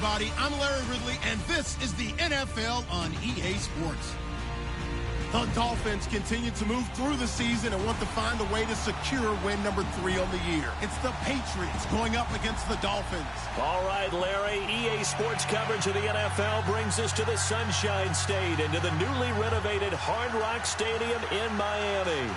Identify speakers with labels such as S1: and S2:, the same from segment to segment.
S1: everybody. I'm Larry Ridley, and this is the NFL on EA Sports. The Dolphins continue to move through the season and want to find a way to secure win number 3 on the year. It's the Patriots going up against the Dolphins.
S2: All right, Larry, EA Sports coverage of the NFL brings us to the Sunshine State and to the newly renovated Hard Rock Stadium in Miami.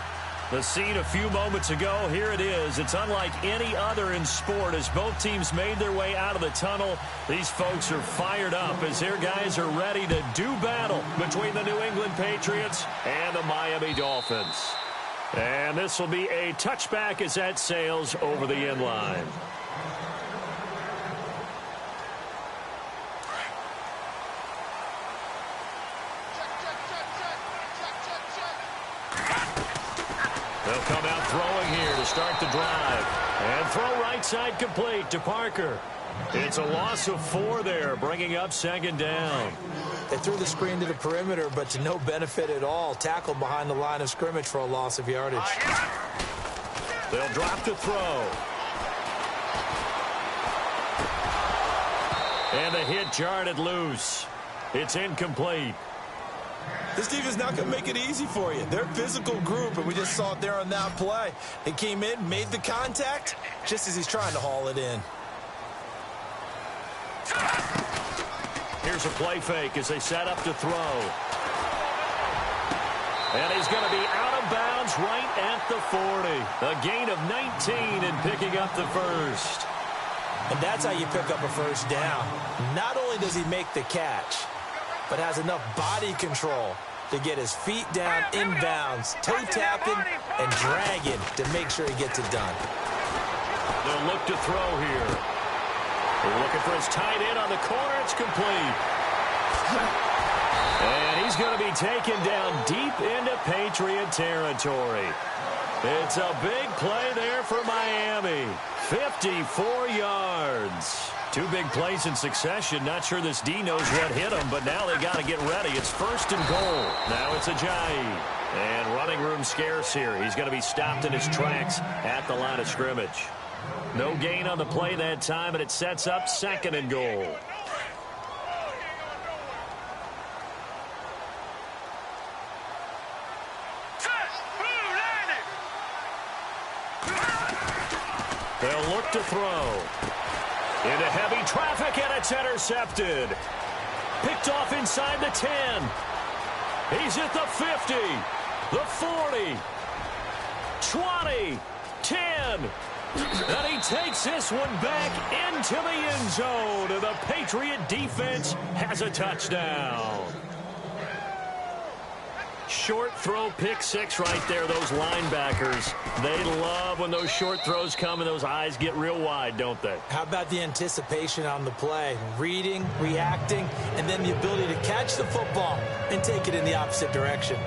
S2: The scene a few moments ago, here it is. It's unlike any other in sport as both teams made their way out of the tunnel. These folks are fired up as their guys are ready to do battle between the New England Patriots and the Miami Dolphins. And this will be a touchback as that sails over the end line. They'll come out throwing here to start the drive. And throw right side complete to Parker. It's a loss of 4 there, bringing up second down.
S3: They threw the screen to the perimeter, but to no benefit at all. Tackled behind the line of scrimmage for a loss of yardage.
S2: They'll drop the throw. And the hit jarred it loose. It's incomplete.
S3: This defense not going to make it easy for you. They're a physical group, and we just saw it there on that play. They came in, made the contact, just as he's trying to haul it in.
S2: Here's a play fake as they set up to throw. And he's going to be out of bounds right at the 40. A gain of 19 in picking up the first.
S3: And that's how you pick up a first down. Not only does he make the catch, but has enough body control to get his feet down inbounds, toe tapping and dragging to make sure he gets it done.
S2: They'll look to throw here. They're looking for his tight end on the corner. It's complete. And he's going to be taken down deep into Patriot territory. It's a big play there for Miami. 54 yards. 2 big plays in succession. Not sure this D knows what hit him, but now they got to get ready. It's 1st and goal. Now it's Ajayi. And running room scarce here. He's going to be stopped in his tracks at the line of scrimmage. No gain on the play that time, and it sets up 2nd and goal. They'll look to throw. Into heavy traffic, and it's intercepted. Picked off inside the 10. He's at the 50, the 40, 20, 10. And he takes this one back into the end zone. And the Patriot defense has a touchdown. Short throw, pick 6 right there, those linebackers. They love when those short throws come and those eyes get real wide, don't they?
S3: How about the anticipation on the play? Reading, reacting, and then the ability to catch the football and take it in the opposite direction.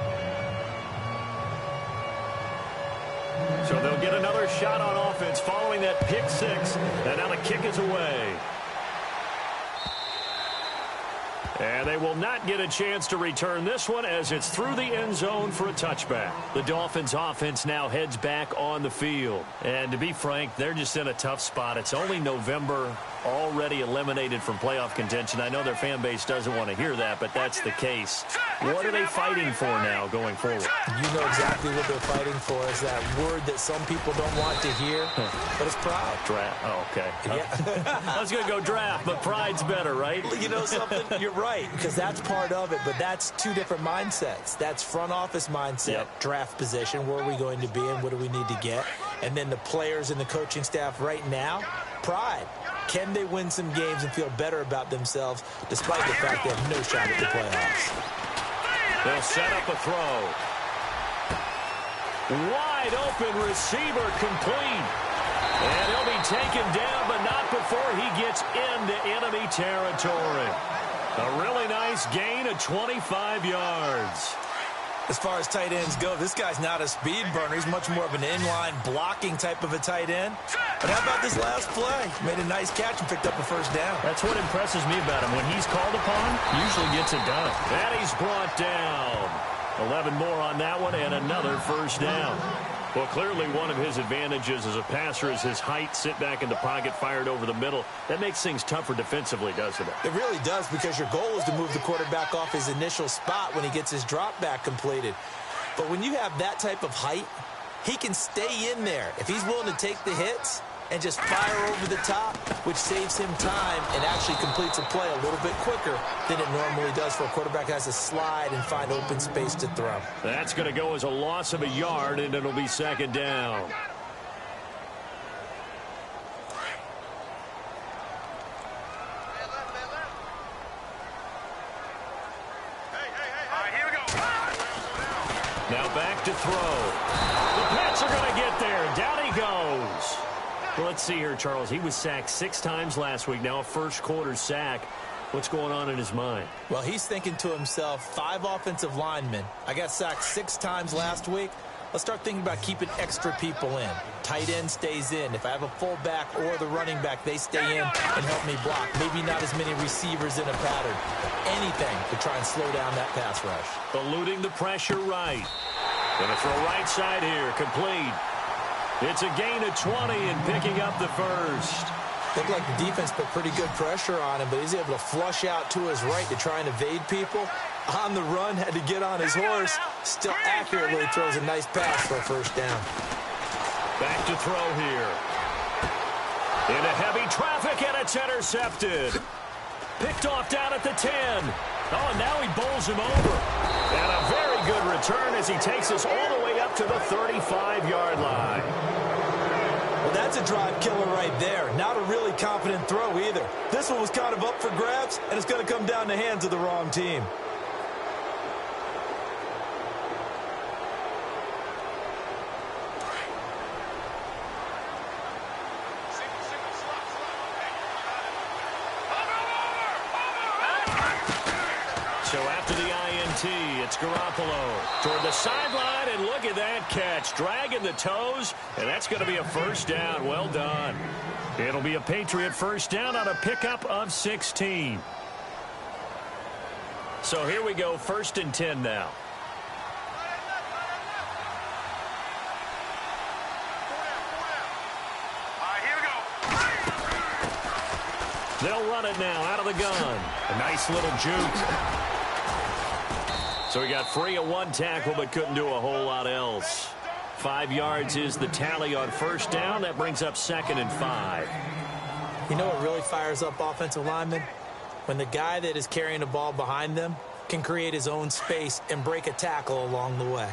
S2: So they'll get another shot on offense following that pick 6, and now the kick is away. And they will not get a chance to return this one as it's through the end zone for a touchback. The Dolphins offense now heads back on the field. And to be frank, they're just in a tough spot. It's only November, already eliminated from playoff contention. I know their fan base doesn't want to hear that, but that's the case. What are they fighting for now going forward?
S3: You know exactly what they're fighting for is that word that some people don't want to hear, but it's pride.
S2: Draft. Oh, okay.
S3: Yeah.
S2: I was going to go draft, but pride's better, right?
S3: You know something? You're right, because that's part of it, but that's 2 different mindsets. That's front office mindset, draft position, where are we going to be and what do we need to get? And then the players and the coaching staff right now, pride. Can they win some games and feel better about themselves despite the fact they have no shot at the playoffs?
S2: They'll set up a throw. Wide open receiver complete. And he'll be taken down, but not before he gets into enemy territory. A really nice gain of 25 yards.
S3: As far as tight ends go, this guy's not a speed burner. He's much more of an inline blocking type of a tight end. But how about this last play? Made a nice catch and picked up a first down.
S2: That's what impresses me about him. When he's called upon, usually gets it done. And he's brought down. 11 more on that one and another first down. Well, clearly one of his advantages as a passer is his height, sit back in the pocket, fired over the middle. That makes things tougher defensively, doesn't it?
S3: It really does, because your goal is to move the quarterback off his initial spot when he gets his drop back completed. But when you have that type of height, he can stay in there. If he's willing to take the hits and just fire over the top, which saves him time and actually completes a play a little bit quicker than it normally does for a quarterback who has to slide and find open space to throw.
S2: That's going to go as a loss of a yard, and it'll be second down. Now back to throw. The Pats are going to get there. Down he goes. Well, let's see here, Charles. He was sacked 6 times last week. Now a first-quarter sack. What's going on in his mind?
S3: Well, he's thinking to himself, 5 offensive linemen. I got sacked 6 times last week. Let's start thinking about keeping extra people in. Tight end stays in. If I have a fullback or the running back, they stay in and help me block. Maybe not as many receivers in a pattern. Anything to try and slow down that pass rush.
S2: Eluding the pressure right. Going to throw right side here. Complete. It's a gain of 20 and picking up the first.
S3: Looked like the defense put pretty good pressure on him, but he's able to flush out to his right to try and evade people. On the run, had to get on his horse. Still accurately throws a nice pass for a first down.
S2: Back to throw here. Into heavy traffic, and it's intercepted. Picked off down at the 10. Oh, and now he bowls him over. And a very good return as he takes us all the way up to the 35-yard line.
S3: Well, that's a drive killer right there. Not a really confident throw either. This one was kind of up for grabs, and it's going to come down the hands of the wrong team.
S2: So after the INT, it's Garoppolo toward the sideline, and look at that catch. Dragging the toes, and that's going to be a first down. Well done. It'll be a Patriot first down on a pickup of 16. So here we go, 1st and 10 now. They'll run it now out of the gun. A nice little juke. So he got free of 1 tackle, but couldn't do a whole lot else. 5 yards is the tally on first down. That brings up 2nd and 5.
S3: You know what really fires up offensive linemen? When the guy that is carrying the ball behind them can create his own space and break a tackle along the way.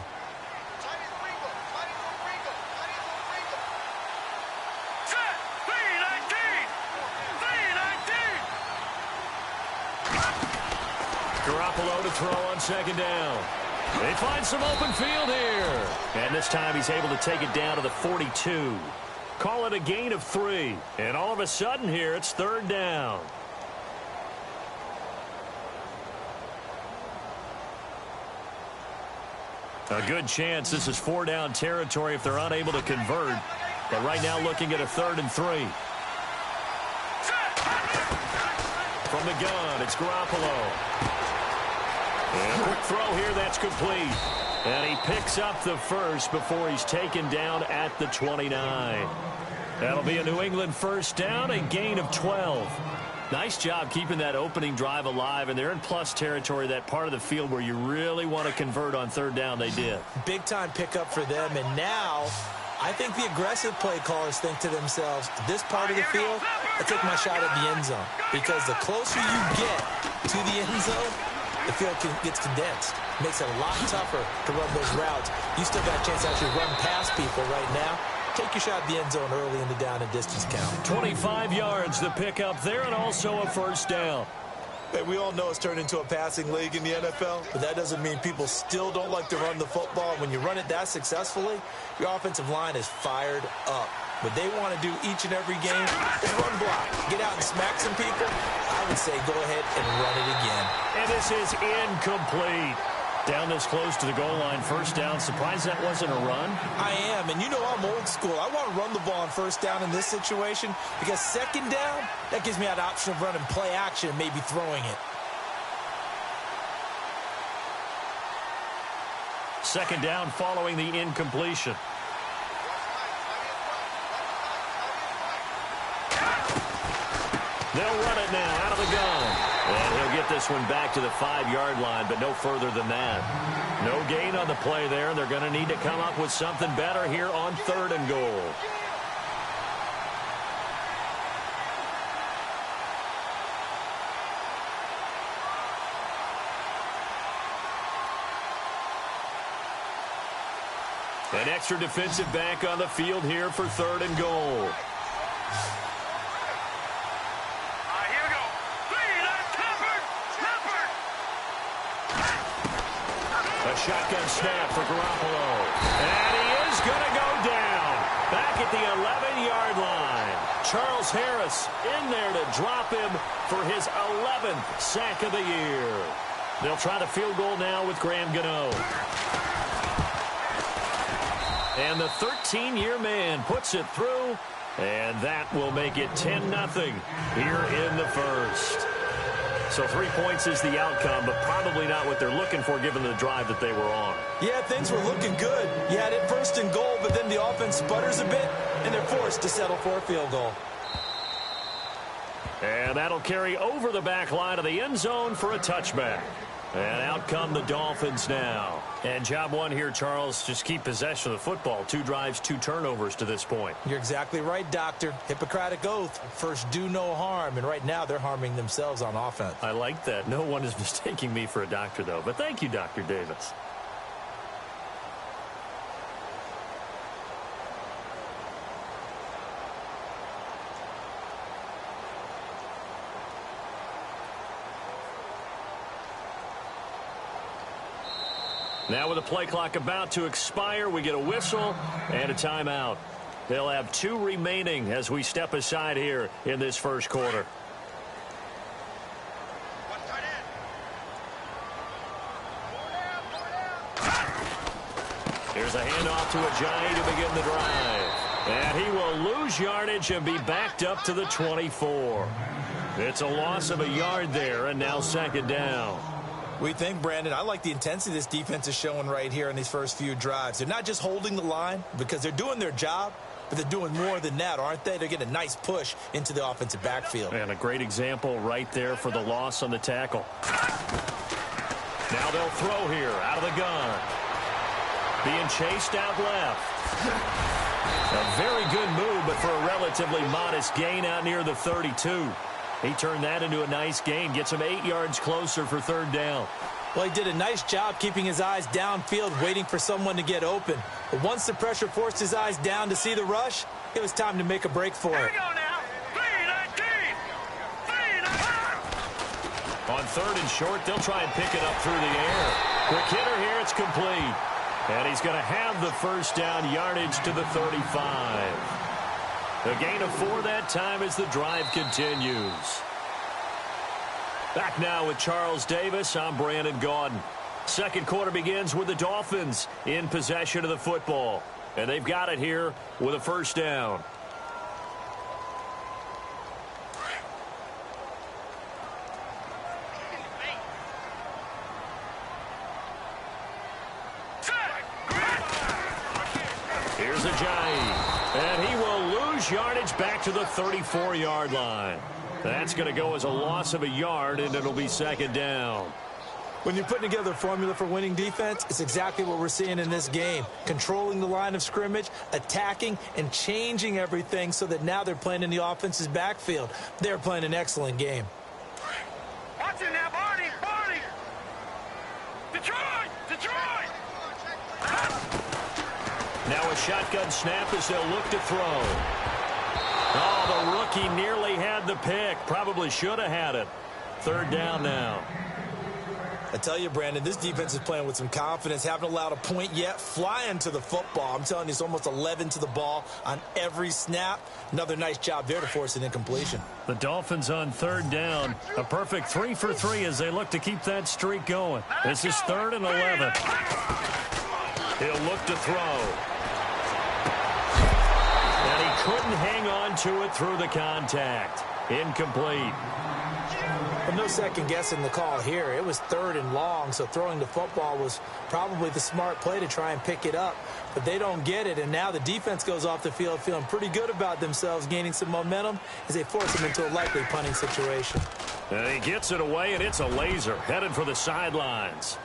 S3: Garoppolo
S2: to throw on 2nd down. They find some open field here. And this time he's able to take it down to the 42. Call it a gain of 3. And all of a sudden here, it's 3rd down. A good chance this is 4-down territory if they're unable to convert. But right now looking at a 3rd and 3. From the gun, it's Garoppolo. And a quick throw here, that's complete. And he picks up the first before he's taken down at the 29. That'll be a New England first down, a gain of 12. Nice job keeping that opening drive alive, and they're in plus territory, that part of the field where you really want to convert on 3rd down. They did. Big-time pickup for them, and now I think the aggressive play callers think to themselves, this part of the field, I take my shot at the end zone. Because the closer you get to the end zone, the field gets condensed. Makes it a lot tougher to run those routes. You still got a chance to actually run past people right now. Take your shot at the end zone early in the down and distance count. 25 yards the pickup there, and also a first down. Hey, we all know it's turned into a passing league in the NFL, but that doesn't mean people still don't like to run the football. When you run it that successfully, your offensive line is fired up. What they want to do each and every game is run block. Get out and smack some people. I would say go ahead and run it again. And this is incomplete. Down this close to the goal line, first down. Surprised that wasn't a run? I am, and you know I'm old school. I want to run the ball on first down in this situation because 2nd down, that gives me that option of running play action and maybe throwing it. 2nd down following the incompletion. the gun. And he'll get this one back to the 5-yard line, but no further than that. No gain on the play there, and they're going to need to come up with something better here on 3rd and goal. An extra defensive back on the field here for 3rd and goal. A shotgun snap for Garoppolo. And he is going to go down. Back at the 11-yard line. Charles Harris in there to drop him for his 11th sack of the year. They'll try the field goal now with Graham Gano. And the 13-year man puts it through, and that will make it 10-0 here in the first. So 3 points is the outcome, but probably not what they're looking for given the drive that they were on.
S3: Yeah, things were looking good. You had it 1st and goal, but then the offense sputters a bit, and they're forced to settle for a field goal.
S2: And that'll carry over the back line of the end zone for a touchback. And out come the Dolphins now. And job one here, Charles, just keep possession of the football. 2 drives, 2 turnovers to this point.
S3: You're exactly right, Doctor. Hippocratic oath. First, do no harm. And right now, they're harming themselves on offense.
S2: I like that. No one is mistaking me for a doctor, though. But thank you, Dr. Davis. Now with the play clock about to expire, we get a whistle and a timeout. They'll have 2 remaining as we step aside here in this first quarter. Here's a handoff to Ajayi to begin the drive. And he will lose yardage and be backed up to the 24. It's a loss of a yard there, and now 2nd down.
S3: We think, Brandon, I like the intensity this defense is showing right here in these first few drives. They're not just holding the line because they're doing their job, but they're doing more than that, aren't they? They're getting a nice push into the offensive backfield.
S2: And a great example right there for the loss on the tackle. Now they'll throw here out of the gun. Being chased out left. A very good move, but for a relatively modest gain out near the 32. He turned that into a nice gain, gets him 8 yards closer for 3rd down.
S3: Well, he did a nice job keeping his eyes downfield, waiting for someone to get open. But once the pressure forced his eyes down to see the rush, it was time to make a break for it.
S4: Here we go now. 3-19.
S2: On 3rd and short, they'll try and pick it up through the air. Quick hitter here, it's complete. And he's going to have the 1st down yardage to the 35. A gain of 4 that time as the drive continues. Back now with Charles Davis. I'm Brandon Gaudin. Second quarter begins with the Dolphins in possession of the football. And they've got it here with a 1st down. Here's Ajayi. And he will lose yardage back to the 34-yard line. That's going to go as a loss of a yard, and it'll be 2nd down.
S3: When you're putting together a formula for winning defense, it's exactly what we're seeing in this game. Controlling the line of scrimmage, attacking, and changing everything so that now they're playing in the offense's backfield. They're playing an excellent game.
S4: Watch it now, Barney! Barney! Detroit! Detroit!
S2: Now a shotgun snap as they'll look to throw. Oh, the rookie nearly had the pick. Probably should have had it. 3rd down now.
S3: I tell you, Brandon, this defense is playing with some confidence. Haven't allowed a point yet. Flying to the football. I'm telling you, it's almost 11 to the ball on every snap. Another nice job there to force an incompletion.
S2: The Dolphins on 3rd down. A perfect 3 for 3 as they look to keep that streak going. This is 3rd and 11. He'll look to throw. And he couldn't hang on to it through the contact. Incomplete.
S3: Well, no second guessing the call here. It was 3rd and long, so throwing the football was probably the smart play to try and pick it up. But they don't get it, and now the defense goes off the field feeling pretty good about themselves, gaining some momentum as they force them into a likely punting situation.
S2: And he gets it away, and it's a laser headed for the sidelines.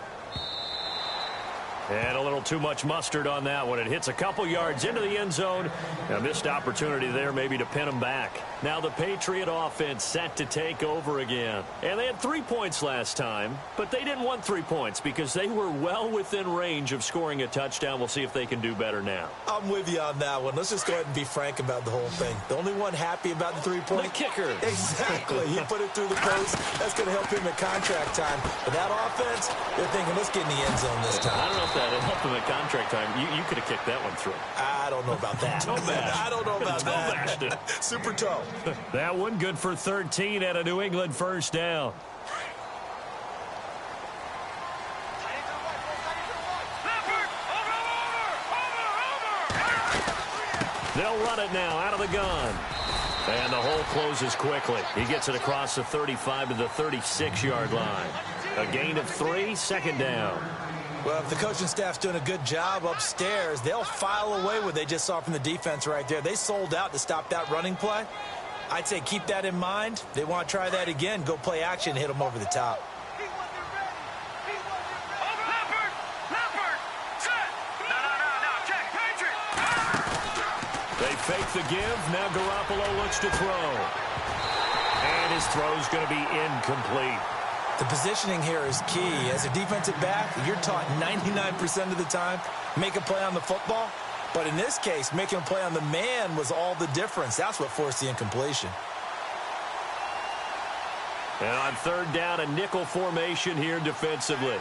S2: And a little too much mustard on that one. It hits a couple yards into the end zone. A missed opportunity there maybe to pin him back. Now the Patriot offense set to take over again. And they had 3 points last time, but they didn't want 3 points because they were well within range of scoring a touchdown. We'll see if they can do better now.
S3: I'm with you on that one. Let's just go ahead and be frank about the whole thing. The only one happy about the 3-point?
S2: The kicker.
S3: Exactly. He put it through the post. That's going to help him at contract time. But that offense, they're thinking, let's get in the end zone this time.
S2: I don't know if that helped him at contract time. You could have kicked that one through.
S3: I don't know about that. I don't know about that. Super toe.
S2: That one good for 13 at a New England first down. They'll run it now out of the gun. And the hole closes quickly. He gets it across the 35 to the 36-yard line. A gain of 3, second down.
S3: Well, if the coaching staff's doing a good job upstairs, they'll file away what they just saw from the defense right there. They sold out to stop that running play. I'd say keep that in mind. They want to try that again. Go play action and hit them over the top.
S2: They fake the give. Now Garoppolo looks to throw. And his throw's going to be incomplete.
S3: The positioning here is key. As a defensive back, you're taught 99% of the time, make a play on the football. But in this case, making a play on the man was all the difference. That's what forced the incompletion.
S2: And on third down, a nickel formation here defensively.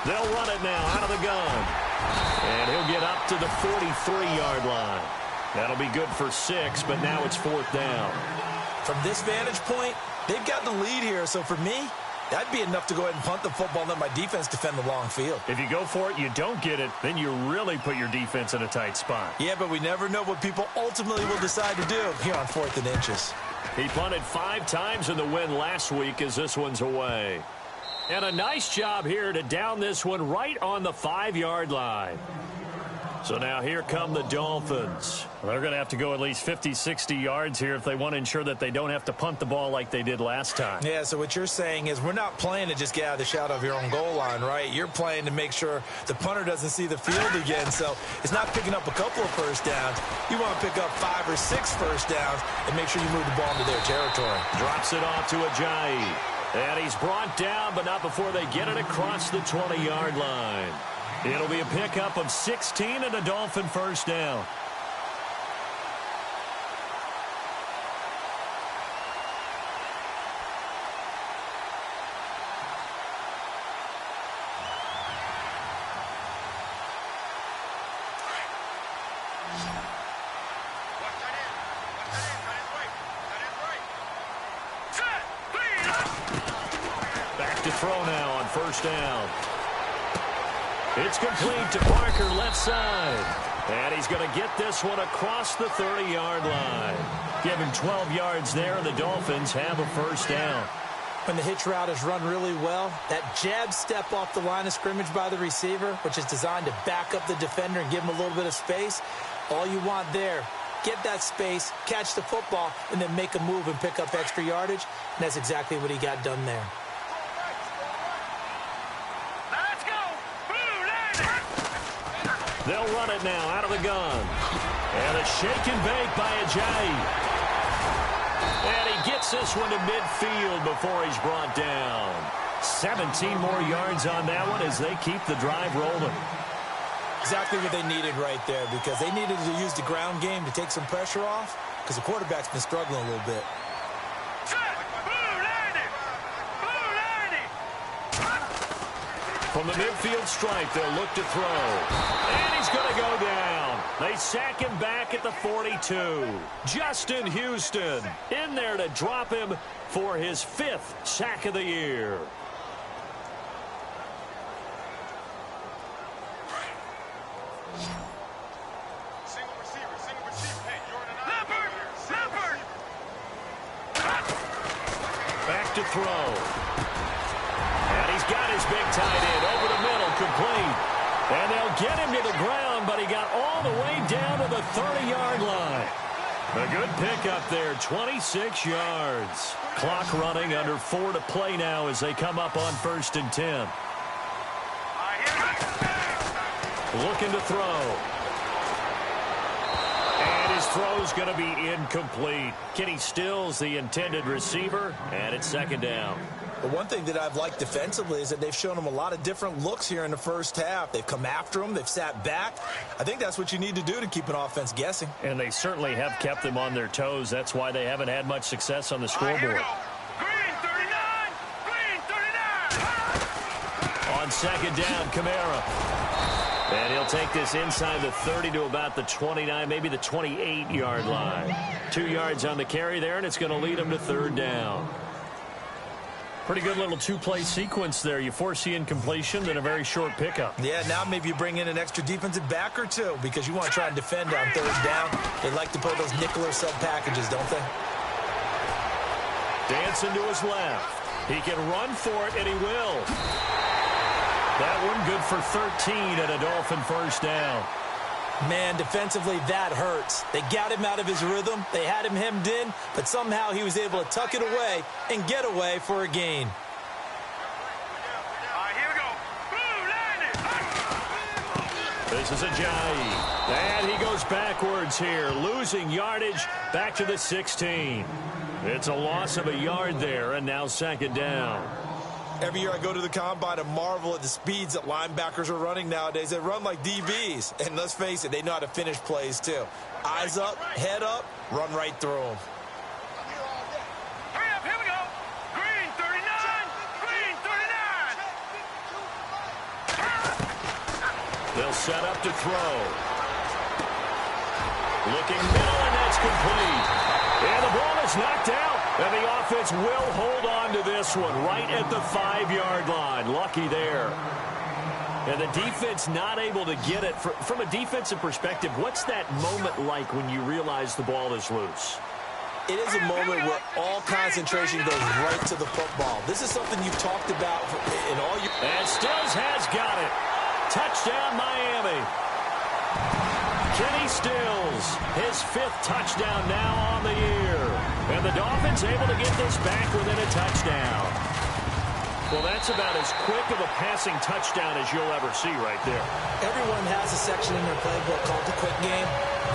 S2: They'll run it now out of the gun. And he'll get up to the 43-yard line. That'll be good for 6, but now it's 4th down.
S3: From this vantage point, they've got the lead here. So for me, that'd be enough to go ahead and punt the football and let my defense defend the long field.
S2: If you go for it, you don't get it, then you really put your defense in a tight spot.
S3: Yeah, but we never know what people ultimately will decide to do here on 4th and inches.
S2: He punted 5 times in the win last week as this one's away. And a nice job here to down this one right on the 5-yard line. So now here come the Dolphins. They're going to have to go at least 50, 60 yards here if they want to ensure that they don't have to punt the ball like they did last time.
S3: Yeah, so what you're saying is we're not playing to just get out of the shadow of your own goal line, right? You're playing to make sure the punter doesn't see the field again. So it's not picking up a couple of first downs. You want to pick up 5 or 6 first downs and make sure you move the ball into their territory.
S2: Drops it off to Ajayi. And he's brought down, but not before they get it across the 20-yard line. It'll be a pickup of 16 and a Dolphin first down. Back to throw now on first down. It's complete to Parker, left side. And he's going to get this one across the 30-yard line. Give him 12 yards there, and the Dolphins have a first down.
S3: When the hitch route is run really well, that jab step off the line of scrimmage by the receiver, which is designed to back up the defender and give him a little bit of space, all you want there, get that space, catch the football, and then make a move and pick up extra yardage. And that's exactly what he got done there.
S2: They'll run it now out of the gun. And a shake and bake by Ajayi. And he gets this one to midfield before he's brought down. 17 more yards on that one as they keep the drive rolling.
S3: Exactly what they needed right there, because they needed to use the ground game to take some pressure off, because the quarterback's been struggling a little bit.
S2: From the midfield stripe, they'll look to throw. And he's going to go down. They sack him back at the 42. Justin Houston in there to drop him for his 5th sack of the year.
S4: Single receiver.
S2: to throw. And he's got his big tight end over the middle, complete. And they'll get him to the ground, but he got all the way down to the 30-yard line. A good pickup there, 26 yards. Clock running, under 4 to play now as they come up on 1st and 10. Looking to throw. And his throw's going to be incomplete. Kenny Stills, the intended receiver, and it's 2nd down.
S3: The one thing that I've liked defensively is that they've shown him a lot of different looks here in the first half. They've come after him. They've sat back. I think that's what you need to do to keep an offense guessing.
S2: And they certainly have kept them on their toes. That's why they haven't had much success on the scoreboard.
S4: Green 39! Green 39!
S2: On 2nd down, Kamara. And he'll take this inside the 30 to about the 29, maybe the 28-yard line. 2 yards on the carry there, and it's going to lead him to 3rd down. Pretty good little 2-play sequence there. You force the incompletion, then a very short pickup.
S3: Yeah, now maybe you bring in an extra defensive back or two because you want to try and defend on 3rd down. They like to play those nickel or sub packages, don't they?
S2: Dancing to his left. He can run for it, and he will. That one good for 13 and a Dolphin 1st down.
S3: Man, defensively, that hurts. They got him out of his rhythm. They had him hemmed in, but somehow he was able to tuck it away and get away for a gain.
S4: Here we go. Blue,
S2: This is Ajayi. And he goes backwards here, losing yardage back to the 16. It's a loss of a yard there, and now 2nd down.
S3: Every year I go to the combine and marvel at the speeds that linebackers are running nowadays. They run like DBs. And let's face it, they know how to finish plays too. Eyes up, head up, run right through them.
S4: hurry up, here we go. Green 39! Green 39!
S2: They'll set up to throw. Looking middle, and that's complete. And the ball is knocked out. And the offense will hold on to this one right at the 5-yard line. Lucky there. And the defense not able to get it. From a defensive perspective, what's that moment like when you realize the ball is loose?
S3: It is a moment where all concentration goes right to the football. This is something you've talked about in all your...
S2: And Stills has got it. Touchdown, Miami. Kenny Stills, his 5th touchdown now on the year. And the Dolphins able to get this back within a touchdown. Well, that's about as quick of a passing touchdown as you'll ever see right there.
S3: Everyone has a section in their playbook called the quick game.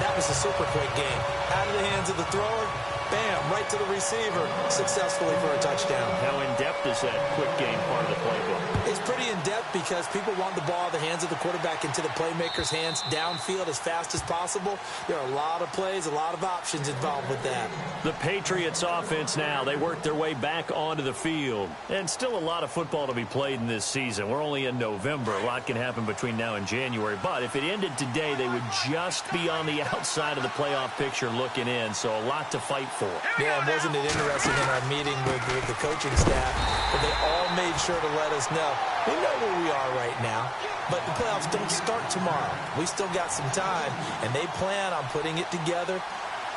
S3: That was a super quick game. Out of the hands of the thrower, bam, right to the receiver, successfully for a touchdown.
S2: How in-depth is that quick game part of the playbook?
S3: It's pretty in-depth because people want the ball in the hands of the quarterback into the playmaker's hands downfield as fast as possible. There are a lot of plays, a lot of options involved with that.
S2: The Patriots offense now, they work their way back onto the field. And still a lot of football to be played in this season. We're only in November. A lot can happen between now and January. But if it ended today, they would just be on the outside of the playoff picture looking in. So a lot to fight for.
S3: Yeah, and wasn't it interesting in our meeting with the coaching staff that they all made sure to let us know, we know where we are right now, but the playoffs don't start tomorrow. We still got some time, and they plan on putting it together,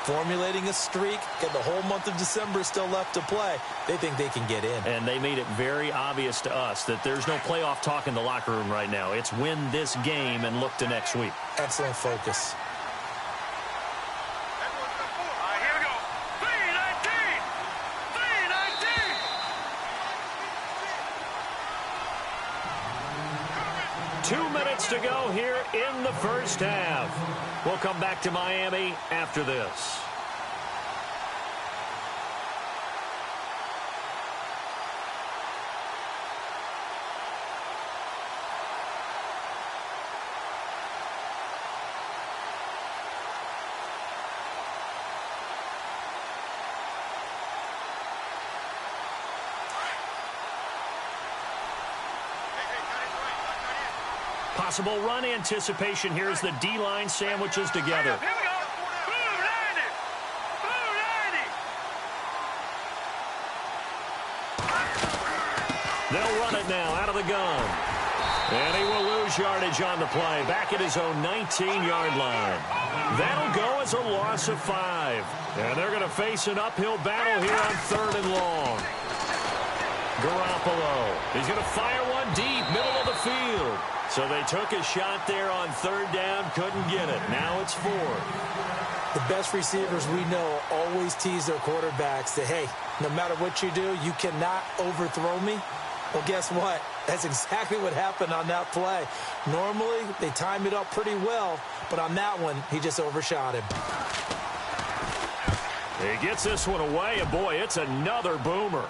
S3: formulating a streak, and the whole month of December is still left to play. They think they can get in.
S2: And they made it very obvious to us that there's no playoff talk in the locker room right now. It's win this game and look to next week.
S3: Excellent focus.
S4: Here we go. 319! 319!
S2: 2 minutes to go here in the first half. We'll come back to Miami after this. Possible run anticipation here as the D-line sandwiches together.
S4: Here we go. Blue 90! Blue 90!
S2: They'll run it now out of the gun. And he will lose yardage on the play. Back at his own 19-yard line. That'll go as a loss of 5. And they're going to face an uphill battle here on 3rd and long. Garoppolo. He's going to fire one deep, middle of the field. So they took a shot there on third down, couldn't get it. Now it's fourth.
S3: The best receivers we know always tease their quarterbacks that, hey, no matter what you do, you cannot overthrow me. Well, guess what? That's exactly what happened on that play. Normally, they time it up pretty well, but on that one, he just overshot him.
S2: He gets this one away, and boy, it's another boomer.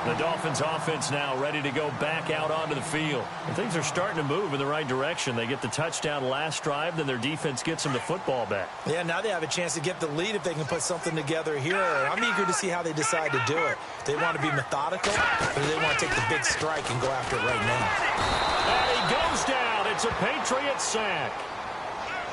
S2: The Dolphins offense now ready to go back out onto the field. And things are starting to move in the right direction. They get the touchdown last drive, then their defense gets them the football back.
S3: Yeah, now they have a chance to get the lead if they can put something together here. I'm eager to see how they decide to do it. They want to be methodical, or do they want to take the big strike and go after it right now?
S2: And he goes down. It's a Patriot sack.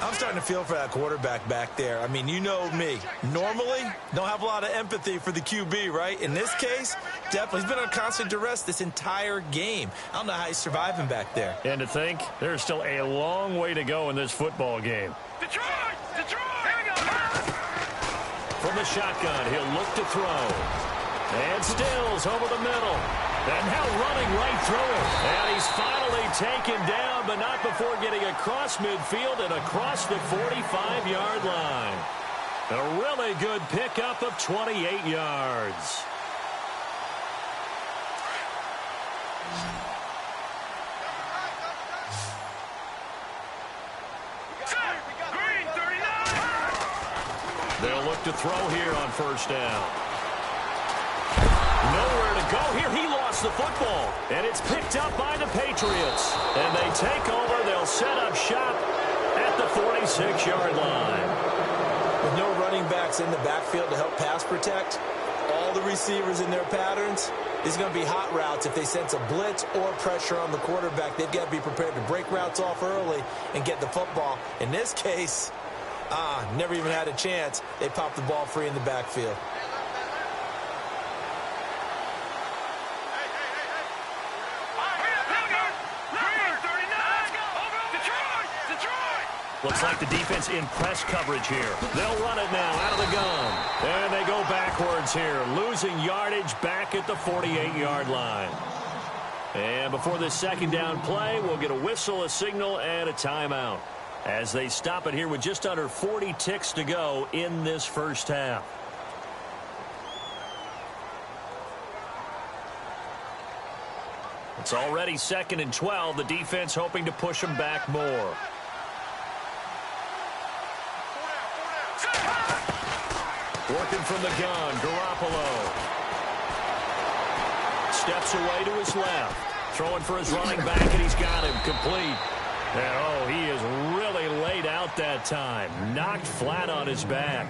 S3: I'm starting to feel for that quarterback back there. I mean, you know me. Normally, don't have a lot of empathy for the QB, right? In this case, definitely. He's been on constant duress this entire game. I don't know how he's surviving back there.
S2: And to think, there's still a long way to go in this football game.
S4: Detroit! Detroit! Here we go!
S2: From the shotgun, he'll look to throw. And Stills over the middle. And now running right through it. And he's finally taken down, but not before getting across midfield and across the 45-yard line. A really good pickup of 28 yards.
S4: Green, 39!
S2: They'll look to throw here on first down. Nowhere to go here. He lost the football. And it's picked up by the Patriots. And they take over. They'll set up shop at the 46-yard line.
S3: With no running backs in the backfield to help pass protect, all the receivers in their patterns, these are going to be hot routes. If they sense a blitz or pressure on the quarterback, they've got to be prepared to break routes off early and get the football. In this case, never even had a chance. They popped the ball free in the backfield.
S2: Looks like the defense in press coverage here. They'll run it now out of the gun. And they go backwards here, losing yardage back at the 48-yard line. And before this second down play, we'll get a whistle, a signal, and a timeout as they stop it here with just under 40 ticks to go in this first half. It's already 2nd and 12. The defense hoping to push them back more. Working from the gun, Garoppolo. Steps away to his left. Throwing for his running back, and he's got him complete. And, he is really laid out that time. Knocked flat on his back.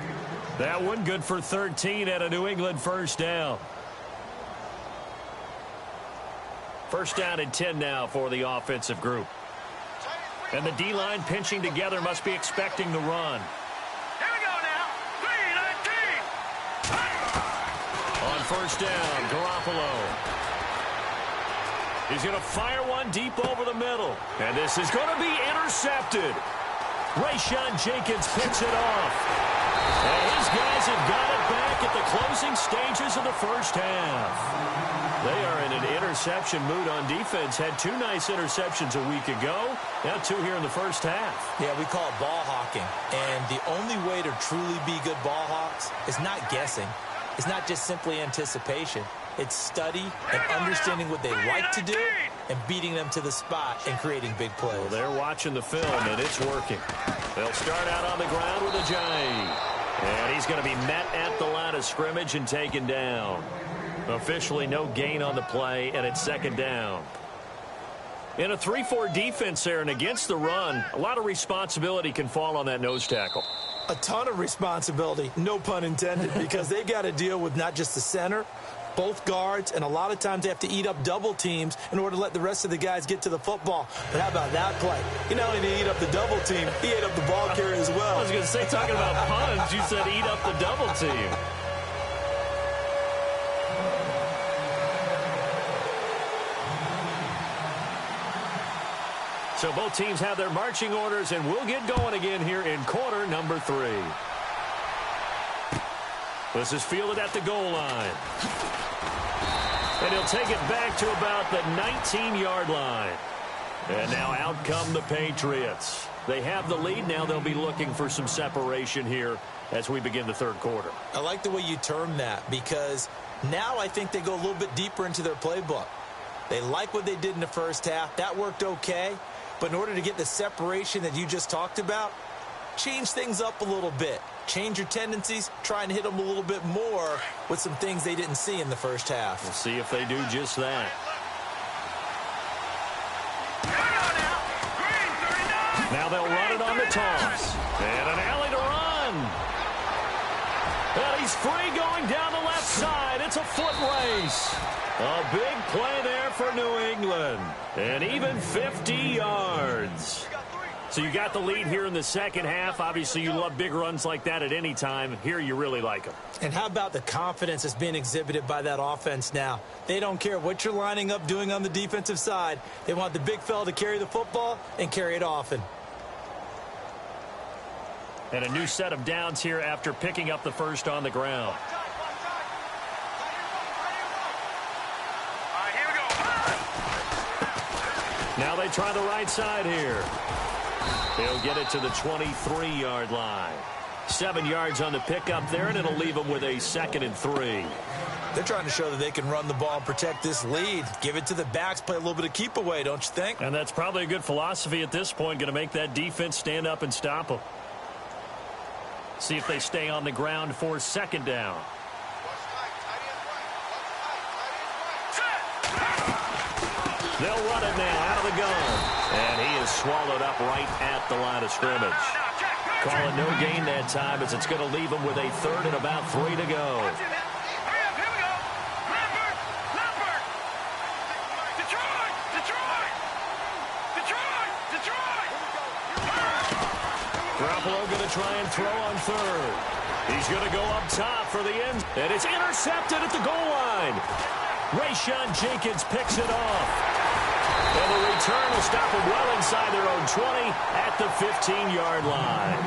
S2: That one good for 13 at a New England first down. First down and 10 now for the offensive group. And the D-line pinching together must be expecting the run. On first down, Garoppolo. He's going to fire one deep over the middle. And this is going to be intercepted. Rayshon Jenkins picks it off. And his guys have got it back at the closing stages of the first half. They are in an interception mood on defense. Had 2 nice interceptions a week ago. Now 2 here in the first half.
S3: Yeah, we call it ball hawking. And the only way to truly be good ball hawks is not guessing. It's not just simply anticipation. It's study and understanding what they like to do and beating them to the spot and creating big plays.
S2: Well, they're watching the film, and it's working. They'll start out on the ground with Ajayi. And he's going to be met at the line of scrimmage and taken down. Officially no gain on the play, and it's 2nd down. In a 3-4 defense there and against the run, a lot of responsibility can fall on that nose tackle.
S3: A ton of responsibility, no pun intended, because they've got to deal with not just the center, both guards, and a lot of times they have to eat up double teams in order to let the rest of the guys get to the football. But how about that play? He not only did he eat up the double team, he ate up the ball carrier as well.
S2: I was going to say, talking about puns, you said eat up the double team. So both teams have their marching orders, and we'll get going again here in quarter number 3. This is fielded at the goal line. And he'll take it back to about the 19-yard line. And now out come the Patriots. They have the lead. Now they'll be looking for some separation here as we begin the third quarter.
S3: I like the way you term that, because now I think they go a little bit deeper into their playbook. They like what they did in the first half. That worked okay. But in order to get the separation that you just talked about, change things up a little bit. Change your tendencies. Try and hit them a little bit more with some things they didn't see in the first half.
S2: We'll see if they do just that. Now they'll run it on the toss. And an alley to run. And he's free going down the left side. It's a foot race. A big play there for New England. And even 50 yards. So you got the lead here in the second half. Obviously, you love big runs like that at any time. Here, you really like them.
S3: And how about the confidence that's being exhibited by that offense now? They don't care what you're lining up doing on the defensive side. They want the big fella to carry the football and carry it often.
S2: And a new set of downs here after picking up the first on the ground. Now they try the right side here. He'll get it to the 23-yard line. 7 yards on the pickup there, and it'll leave them with a 2nd and 3.
S3: They're trying to show that they can run the ball and protect this lead. Give it to the backs, play a little bit of keep away, don't you think?
S2: And that's probably a good philosophy at this point, going to make that defense stand up and stop them. See if they stay on the ground for 2nd down. They'll run it now out of the gun. And he is swallowed up right at the line of scrimmage. Calling no gain that time, as it's going to leave him with a 3rd and about 3 to go. Garoppolo going to try and throw on 3rd. He's going to go up top for the end. And it's intercepted at the goal line. Rayshon Jenkins picks it off. And the return will stop them well inside their own 20 at the 15-yard line.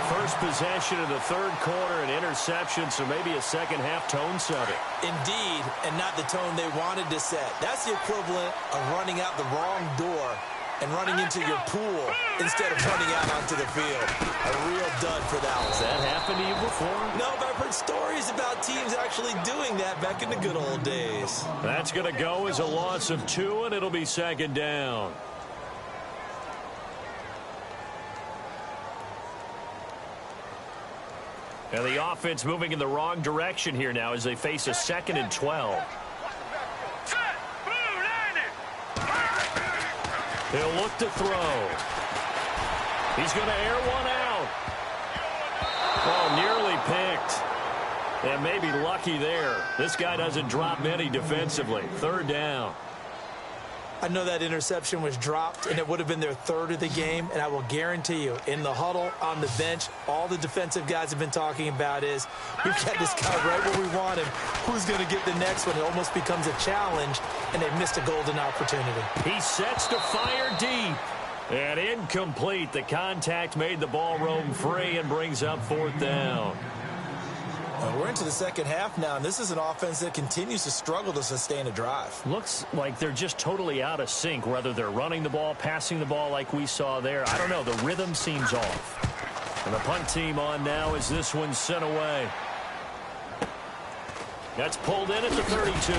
S2: First possession of the third quarter, an interception, so maybe a second-half tone setter.
S3: Indeed, and not the tone they wanted to set. That's the equivalent of running out the wrong door and running into your pool instead of running out onto the field. A real dud for that one.
S2: Has that happened to you before?
S3: No, but I've heard stories about teams actually doing that back in the good old days.
S2: That's going to go as a loss of 2, and it'll be 2nd down. And the offense moving in the wrong direction here now as they face a 2nd and 12. He'll look to throw. He's going to air one out. Oh, nearly picked. And maybe lucky there. This guy doesn't drop many defensively. 3rd down.
S3: I know that interception was dropped, and it would have been their 3rd of the game, and I will guarantee you, in the huddle, on the bench, all the defensive guys have been talking about is, we've got this guy right where we want him. Who's going to get the next one? It almost becomes a challenge, and they missed a golden opportunity.
S2: He sets to fire deep. And incomplete. The contact made the ball roam free and brings up 4th down.
S3: We're into the second half now, and this is an offense that continues to struggle to sustain a drive.
S2: Looks like they're just totally out of sync, whether they're running the ball, passing the ball like we saw there. I don't know. The rhythm seems off. And the punt team on now as this one's sent away. That's pulled in at the 32.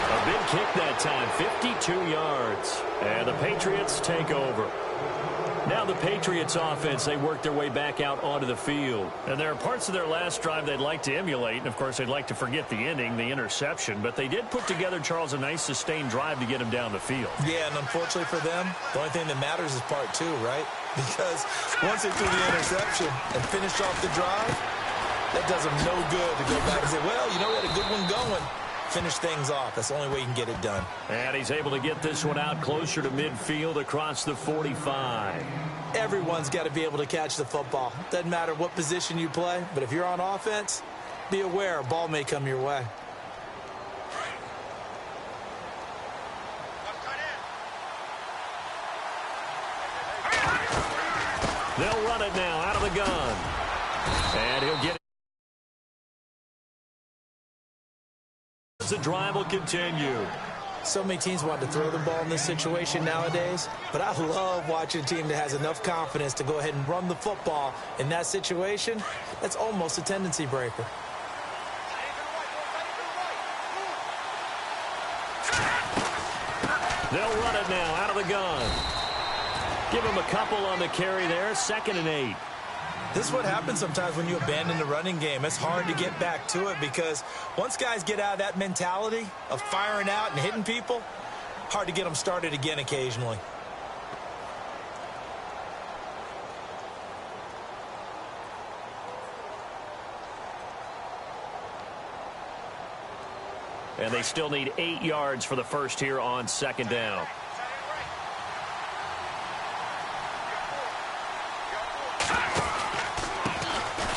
S2: A big kick that time, 52 yards. And the Patriots take over. Now the Patriots offense, they work their way back out onto the field. And there are parts of their last drive they'd like to emulate. And, of course, they'd like to forget the ending, the interception. But they did put together, Charles, a nice sustained drive to get him down the field.
S3: Yeah, and unfortunately for them, the only thing that matters is part 2, right? Because once they threw the interception and finished off the drive, that does them no good to go back and say, well, you know, we had a good one going. Finish things off. That's the only way you can get it done.
S2: And he's able to get this one out closer to midfield across the 45.
S3: Everyone's got to be able to catch the football. Doesn't matter what position you play, but if you're on offense, be aware a ball may come your way.
S2: They'll run it now out of the gun. And he'll get it. drive will continue.
S3: So many teams want to throw the ball in this situation nowadays, but I love watching a team that has enough confidence to go ahead and run the football. In that situation, that's almost a tendency breaker.
S2: They'll run it now out of the gun. Give him a couple on the carry there, 2nd and 8.
S3: This is what happens sometimes when you abandon the running game. It's hard to get back to it because once guys get out of that mentality of firing out and hitting people, hard to get them started again occasionally.
S2: And they still need 8 yards for the first here on 2nd down.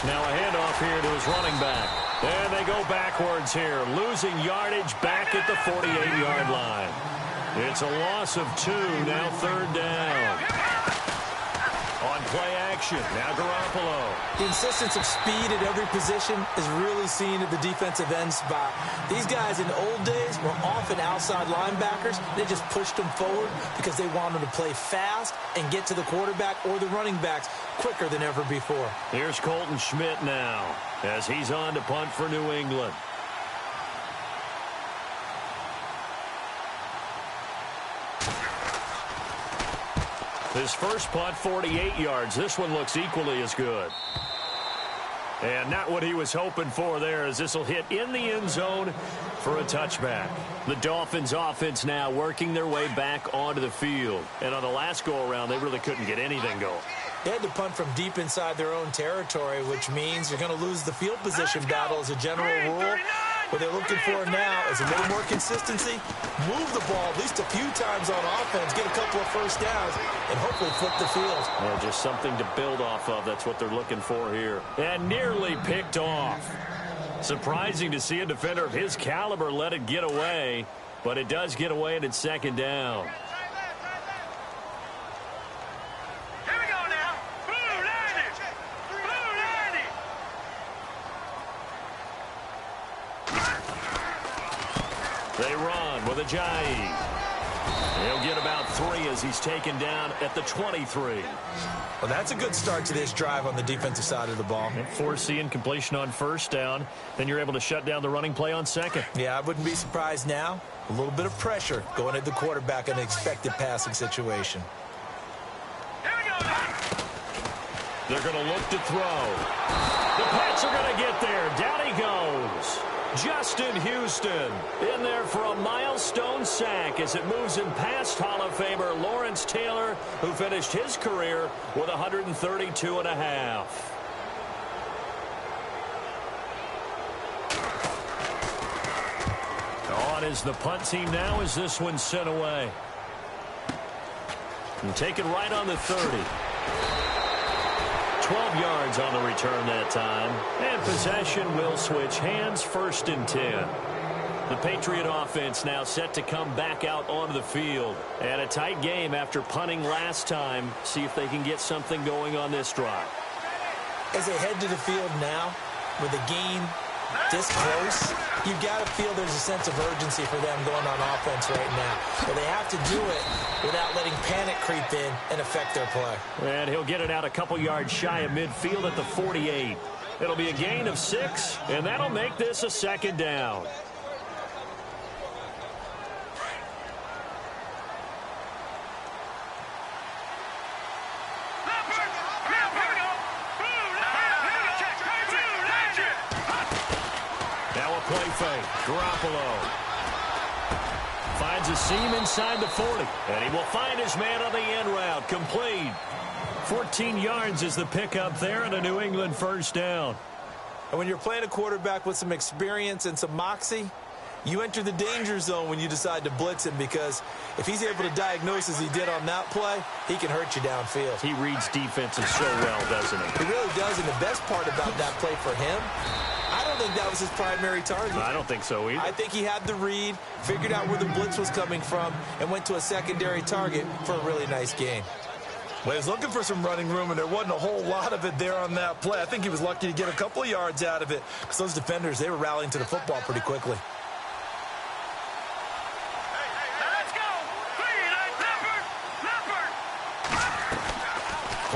S2: Now a handoff here to his running back. And they go backwards here, losing yardage back at the 48-yard line. It's a loss of 2, now 3rd down. On play action, now Garoppolo.
S3: The insistence of speed at every position is really seen at the defensive end spot. These guys in the old days were often outside linebackers. They just pushed them forward because they wanted to play fast and get to the quarterback or the running backs quicker than ever before.
S2: Here's Colton Schmidt now as he's on to punt for New England. His first punt, 48 yards. This one looks equally as good. And not what he was hoping for there, as this will hit in the end zone for a touchback. The Dolphins offense now working their way back onto the field. And on the last go-around, they really couldn't get anything going.
S3: They had to punt from deep inside their own territory, which means you're going to lose the field position battle as a general rule. What they're looking for now is a little more consistency, move the ball at least a few times on offense, get a couple of first downs, and hopefully flip the field.
S2: Well, just something to build off of. That's what they're looking for here. And nearly picked off. Surprising to see a defender of his caliber let it get away, but it does get away and it's 2nd down.
S4: Here we go now. Blue landing. Blue landing.
S2: They run with Ajayi. He'll get about 3 as he's taken down at the 23.
S3: Well, that's a good start to this drive on the defensive side of the ball.
S2: Forcing completion on 1st down. Then you're able to shut down the running play on 2nd.
S3: Yeah, I wouldn't be surprised now. A little bit of pressure going at the quarterback in an expected passing situation.
S4: Here we go now.
S2: They're going to look to throw. The Pats are going to get there. Down he goes. Justin Houston in there for a milestone sack as it moves him past Hall of Famer Lawrence Taylor, who finished his career with 132.5. On is the punt team now as this one's sent away. And taken right on the 30. 12 yards on the return that time. And possession will switch hands, 1st and 10. The Patriot offense now set to come back out onto the field. And a tight game after punting last time. See if they can get something going on this drive.
S3: As they head to the field now, with the game this close, you've got to feel there's a sense of urgency for them going on offense right now. But they have to do it without letting panic creep in and affect their play.
S2: And he'll get it out a couple yards shy of midfield at the 48. It'll be a gain of 6, and that'll make this a 2nd down. Play fake. Garoppolo finds a seam inside the 40. And he will find his man on the end route. Complete. 14 yards is the pickup there and a New England 1st down.
S3: And when you're playing a quarterback with some experience and some moxie, you enter the danger zone when you decide to blitz him, because if he's able to diagnose as he did on that play, he can hurt you downfield.
S2: He reads defenses so well, doesn't he?
S3: He really does, and the best part about that play for him, I don't think that was his primary target.
S2: I don't think so either.
S3: I think he had the read, figured out where the blitz was coming from, and went to a secondary target for a really nice gain.
S5: Well, he was looking for some running room, and there wasn't a whole lot of it there on that play. I think he was lucky to get a couple of yards out of it, because those defenders, they were rallying to the football pretty quickly.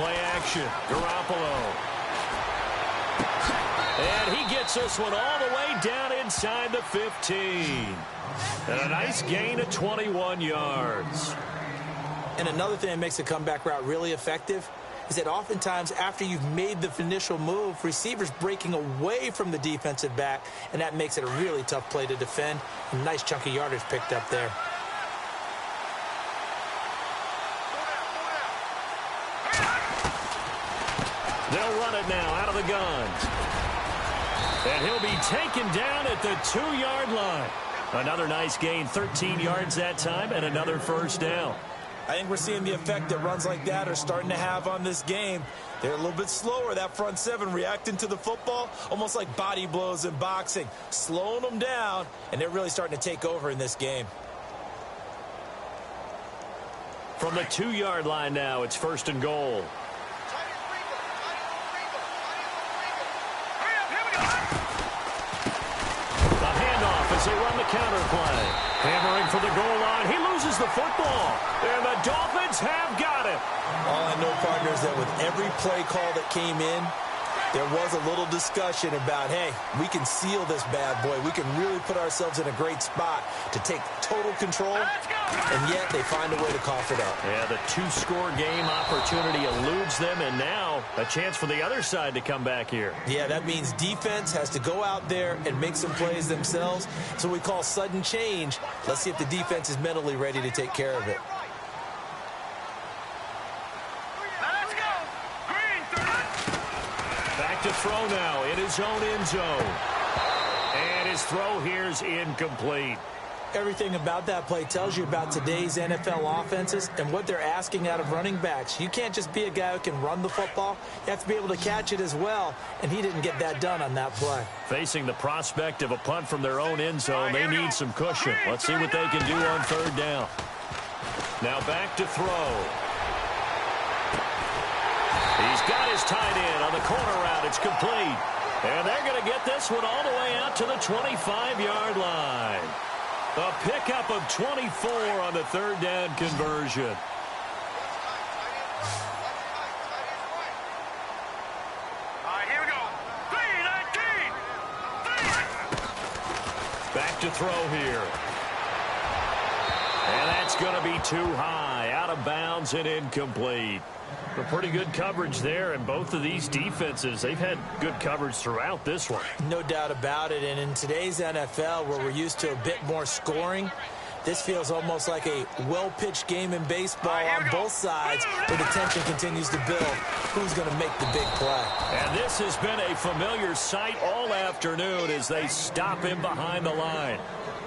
S2: play action. Garoppolo. And he gets this one all the way down inside the 15. And a nice gain of 21 yards.
S3: And another thing that makes a comeback route really effective is that oftentimes after you've made the initial move, receivers breaking away from the defensive back, and that makes it a really tough play to defend. A nice chunky yardage picked up there.
S2: They'll run it now out of the gun. And he'll be taken down at the 2-yard line. Another nice gain, 13 yards that time, and another first down.
S3: I think we're seeing the effect that runs like that are starting to have on this game. They're a little bit slower, that front seven, reacting to the football, almost like body blows in boxing, slowing them down, and they're really starting to take over in this game.
S2: From the 2-yard line now, it's first and goal. As they run the counter play. Hammering for the goal line. He loses the football. And the Dolphins have got it.
S3: All I know, partner, is that with every play call that came in, there was a little discussion about, hey, we can seal this bad boy. We can really put ourselves in a great spot to take total control, and yet they find a way to cough it up.
S2: Yeah, the 2-score game opportunity eludes them, and now a chance for the other side to come back here.
S3: Yeah, that means defense has to go out there and make some plays themselves. So we call sudden change. Let's see if the defense is mentally ready to take care of it.
S2: Back to throw now in his own end zone. And his throw here's incomplete.
S3: Everything about that play tells you about today's NFL offenses and what they're asking out of running backs. You can't just be a guy who can run the football. You have to be able to catch it as well, and he didn't get that done on that play.
S2: Facing the prospect of a punt from their own end zone, they need some cushion. Let's see what they can do on third down. Now back to throw. He's got his tight end on the corner route. It's complete. And they're going to get this one all the way out to the 25-yard line. A pickup of 24 on the third down conversion.
S4: All right, here we go. 3-19.
S2: Back to throw here. And that's going to be too high. Out of bounds and incomplete. A pretty good coverage there, and both of these defenses, they've had good coverage throughout this one.
S3: No doubt about it, and in today's NFL, where we're used to a bit more scoring, this feels almost like a well-pitched game in baseball on both sides, where the tension continues to build. Who's going to make the big play?
S2: And this has been a familiar sight all afternoon as they stop him behind the line.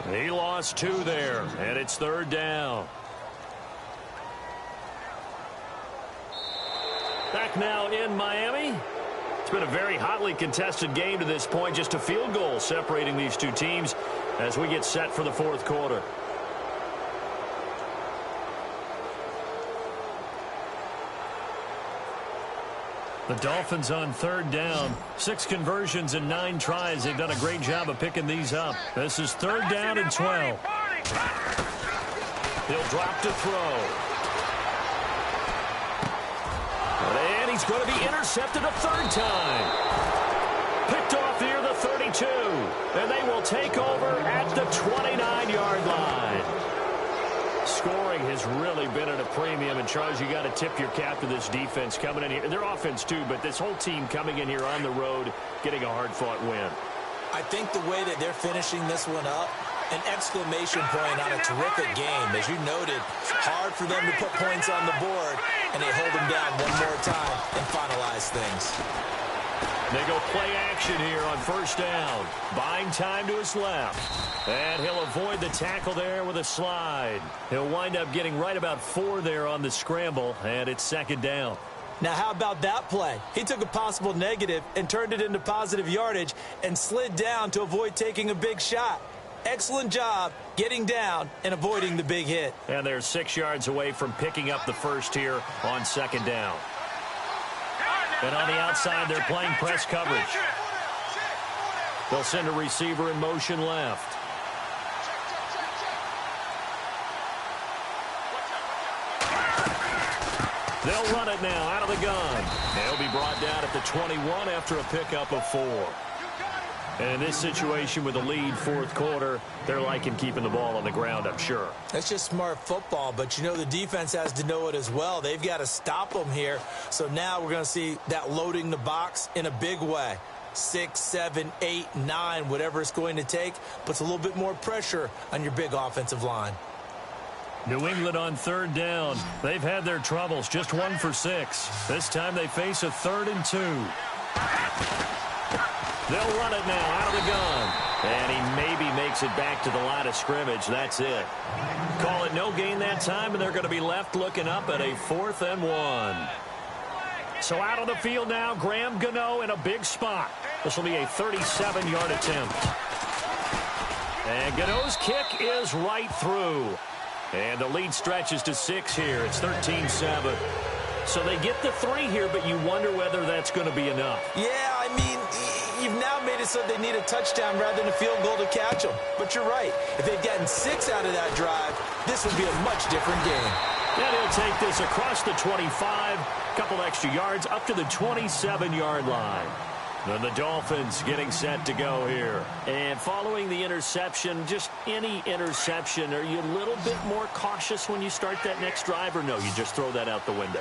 S2: He lost 2 there, and it's third down. Back now in Miami. It's been a very hotly contested game to this point. Just a field goal separating these two teams as we get set for the fourth quarter. The Dolphins on third down. 6 conversions and 9 tries. They've done a great job of picking these up. This is third down and 12. He'll drop to throw. And he's going to be intercepted a third time. Picked off near the 32. And they will take over at the 29-yard line. Scoring has really been at a premium. And, Charles, you got to tip your cap to this defense coming in here. And their offense, too, but this whole team coming in here on the road, getting a hard-fought win.
S3: I think the way that they're finishing this one up, an exclamation point on a terrific game. As you noted, hard for them to put points on the board, and they hold them down one more time and finalize things.
S2: They go play action here on first down. Buying time to his left. And he'll avoid the tackle there with a slide. He'll wind up getting right about 4 there on the scramble, and it's second down.
S3: Now, how about that play? He took a possible negative and turned it into positive yardage and slid down to avoid taking a big shot. Excellent job getting down and avoiding the big hit.
S2: And they're 6 yards away from picking up the first here on second down. And on the outside, they're playing press coverage. They'll send a receiver in motion left. They'll run it now out of the gun. They'll be brought down at the 21 after a pickup of 4. And in this situation with the lead fourth quarter, they're liking keeping the ball on the ground, I'm sure.
S3: That's just smart football, but you know the defense has to know it as well. They've got to stop them here. So now we're going to see that loading the box in a big way. 6, 7, 8, 9, whatever it's going to take, puts a little bit more pressure on your big offensive line.
S2: New England on third down. They've had their troubles, just 1 for 6. This time they face a 3rd and 2. They'll run it now out of the gun. And he maybe makes it back to the line of scrimmage. That's it. Call it no gain that time, and they're going to be left looking up at a 4th and 1. So out on the field now, Graham Gano in a big spot. This will be a 37-yard attempt. And Gano's kick is right through. And the lead stretches to 6 here. It's 13-7. So they get the 3 here, but you wonder whether that's going to be enough.
S3: Yeah, I mean, you've now made it so they need a touchdown rather than a field goal to catch them. But you're right. If they'd gotten 6 out of that drive, this would be a much different game.
S2: And he'll take this across the 25, a couple extra yards up to the 27-yard line. And the Dolphins getting set to go here. And following the interception, just any interception, are you a little bit more cautious when you start that next drive, or no, you just throw that out the window?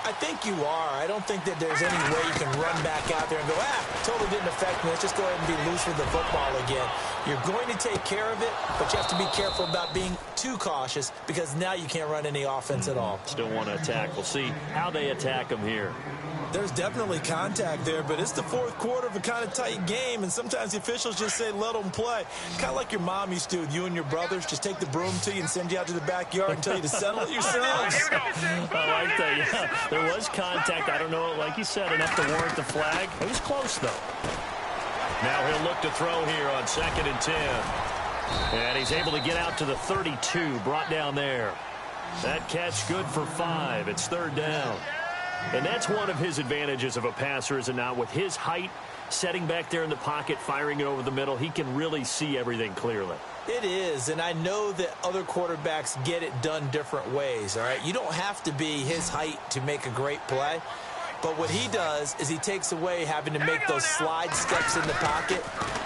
S3: I think you are. I don't think that there's any way you can run back out there and go, totally didn't affect me. Let's just go ahead and be loose with the football again. You're going to take care of it, but you have to be careful about being too cautious because now you can't run any offense at all.
S2: Still want to attack. We'll see how they attack them here.
S3: There's definitely contact there, but it's the fourth quarter of a kind of tight game, and sometimes the officials just say, let them play. Kind of like your mom used to with you and your brothers. Just take the broom to you and send you out to the backyard and tell you to settle it yourselves.
S2: I like that, yeah. There was contact. I don't know, like you said, enough to warrant the flag. It was close, though. Now he'll look to throw here on 2nd and 10. And he's able to get out to the 32, brought down there. That catch good for 5. It's 3rd down. And that's one of his advantages of a passer, is it not? With his height, setting back there in the pocket, firing it over the middle, he can really see everything clearly.
S3: It is, and I know that other quarterbacks get it done different ways, all right? You don't have to be his height to make a great play. But what he does is he takes away having to make those slide steps in the pocket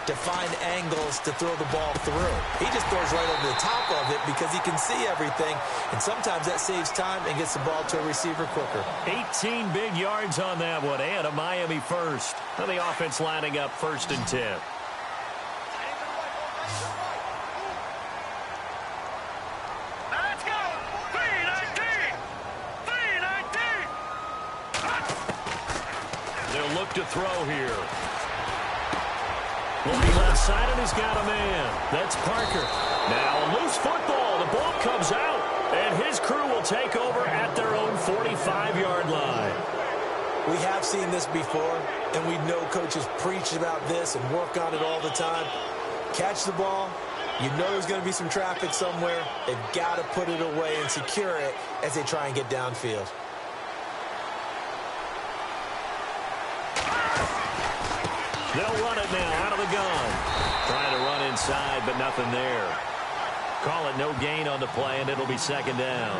S3: to find angles to throw the ball through. He just throws right over the top of it because he can see everything, and sometimes that saves time and gets the ball to a receiver quicker.
S2: 18 big yards on that one, and a Miami first. And the offense lining up 1st and 10.
S4: Let's go! 319! 319!
S2: They'll look to throw here. Will be left side, and he's got a man. That's Parker. Now a loose football. The ball comes out, and his crew will take over at their own 45-yard line.
S3: We have seen this before, and we know coaches preach about this and work on it all the time. Catch the ball. You know there's going to be some traffic somewhere. They've got to put it away and secure it as they try and get downfield.
S2: They'll run it now out of the gun. Trying to run inside, but nothing there. Call it no gain on the play, and it'll be 2nd down.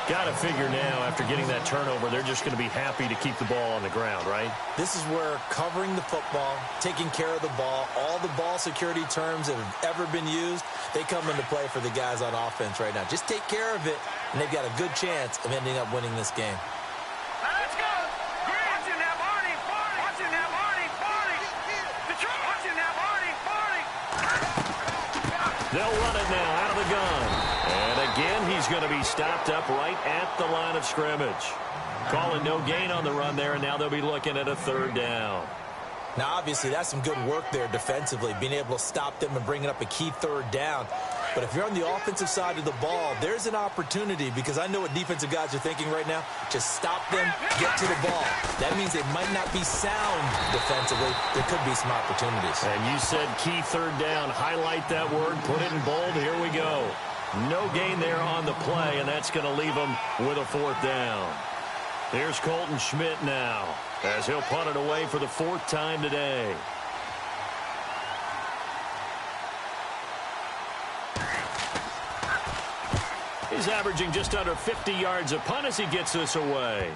S2: Got to figure now, after getting that turnover, they're just going to be happy to keep the ball on the ground, right?
S3: This is where covering the football, taking care of the ball, all the ball security terms that have ever been used, they come into play for the guys on offense right now. Just take care of it, and they've got a good chance of ending up winning this game.
S4: Let's go! Watching that Marty, watching that Marty, Detroit, watching that Marty.
S2: They'll run it now out of the gun. And again, he's going to be stopped up right at the line of scrimmage. Calling no gain on the run there, and now they'll be looking at a 3rd down.
S3: Now, obviously, that's some good work there defensively, being able to stop them and bringing up a key 3rd down. But if you're on the offensive side of the ball, there's an opportunity, because I know what defensive guys are thinking right now. Just stop them, get to the ball. That means they might not be sound defensively. There could be some opportunities.
S2: And you said key 3rd down. Highlight that word, put it in bold. Here we go. No gain there on the play, and that's going to leave them with a 4th down. Here's Colton Schmidt now, as he'll punt it away for the 4th time today. He's averaging just under 50 yards a punt as he gets this away.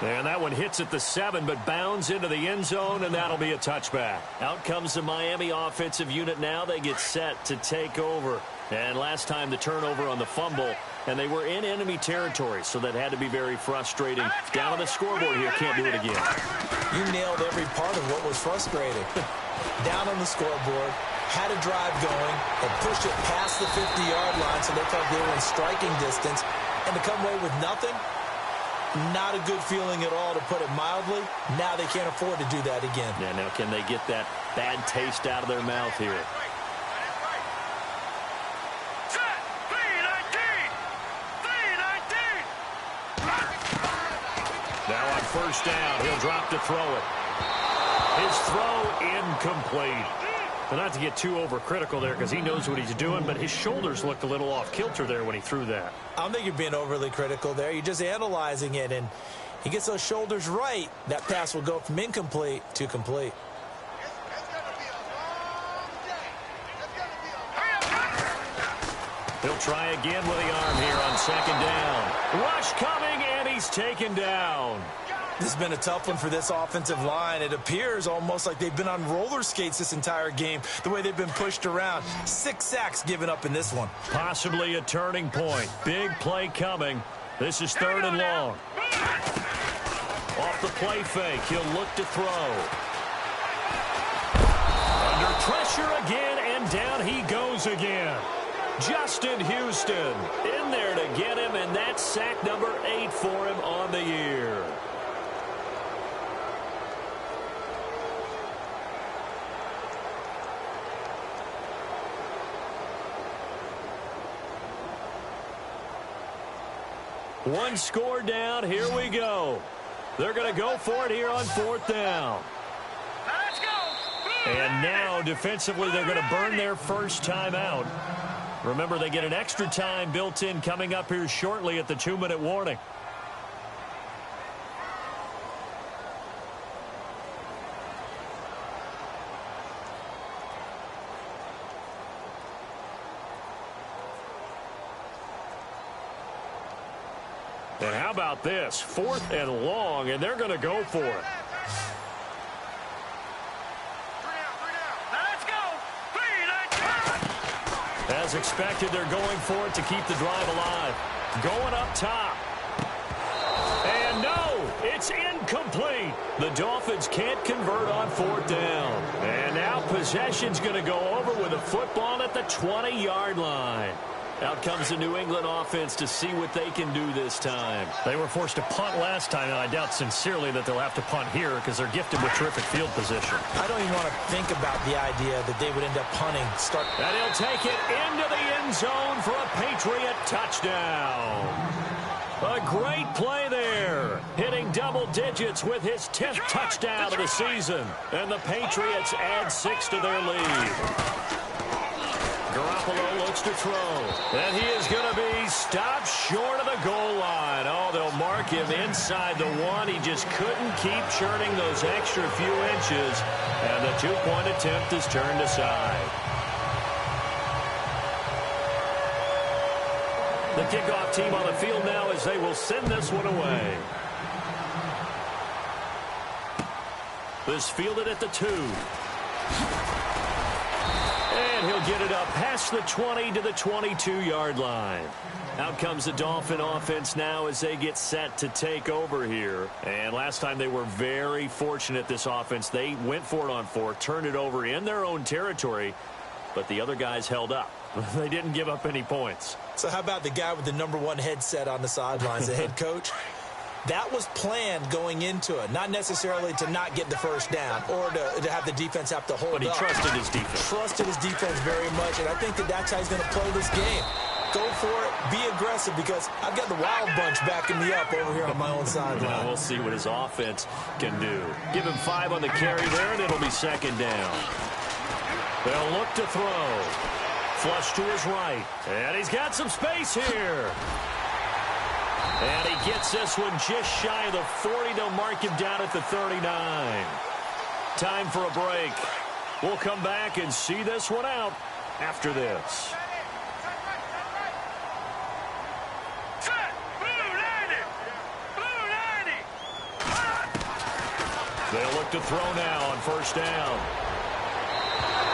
S2: And that one hits at the 7, but bounds into the end zone, and that'll be a touchback. Out comes the Miami offensive unit now. They get set to take over. And last time the turnover on the fumble, and they were in enemy territory, so that had to be very frustrating. Down on the scoreboard here, can't do it again.
S3: You nailed every part of what was frustrating. Down on the scoreboard, had a drive going, and pushed it past the 50-yard line so they felt they were in striking distance, and to come away with nothing, not a good feeling at all, to put it mildly. Now they can't afford to do that again.
S2: Yeah, now can they get that bad taste out of their mouth here? Now on first down, he'll drop to throw it. His throw incomplete. But not to get too overcritical there because he knows what he's doing, but his shoulders looked a little off kilter there when he threw that.
S3: I don't think you're being overly critical there. You're just analyzing it, and he gets those shoulders right. That pass will go from incomplete to complete.
S2: He'll try again with the arm here on second down. Rush coming, and he's taken down.
S3: This has been a tough one for this offensive line. It appears almost like they've been on roller skates this entire game, the way they've been pushed around. 6 sacks given up in this one.
S2: Possibly a turning point. Big play coming. This is 3rd and long. Off the play fake, he'll look to throw. Under pressure again, and down he goes again. Justin Houston in there to get him, and that's sack number 8 for him on the year. One score down. Here we go. They're going to go for it here on 4th down.
S4: Let's go.
S2: And now, defensively, they're going to burn their first time out. Remember, they get an extra time built in coming up here shortly at the 2-minute warning. And how about this? 4th and long, and they're going to go for it.
S4: Let's go.
S2: As expected, they're going for it to keep the drive alive. Going up top. And no, it's incomplete. The Dolphins can't convert on 4th down. And now possession's going to go over with a football at the 20-yard line. Out comes the New England offense to see what they can do this time. They were forced to punt last time, and I doubt sincerely that they'll have to punt here because they're gifted with terrific field position.
S3: I don't even want to think about the idea that they would end up punting.
S2: And he'll take it into the end zone for a Patriot touchdown. A great play there. Hitting double digits with his 10th touchdown of the season. And the Patriots add 6 to their lead. Garoppolo looks to throw. And he is going to be stopped short of the goal line. Oh, they'll mark him inside the 1. He just couldn't keep churning those extra few inches. And the 2-point attempt is turned aside. The kickoff team on the field now as they will send this one away. This fielded at the 2. And he'll get it up past the 20 to the 22-yard line. Out comes the Dolphin offense now as they get set to take over here. And last time they were very fortunate, this offense. They went for it on 4, turned it over in their own territory, but the other guys held up. They didn't give up any points.
S3: So how about the guy with the #1 headset on the sidelines, the head coach? That was planned going into it, not necessarily to not get the first down or to have the defense have to hold up.
S2: But he trusted his defense.
S3: Trusted his defense very much, and I think that's how he's going to play this game. Go for it, be aggressive, because I've got the wild bunch backing me up over here on my own sideline.
S2: Now we'll see what his offense can do. Give him 5 on the carry there, and it'll be second down. They'll look to throw. Flush to his right, and he's got some space here. And he gets this one just shy of the 40. They'll mark him down at the 39. Time for a break. We'll come back and see this one out after this. They'll look to throw now on first down.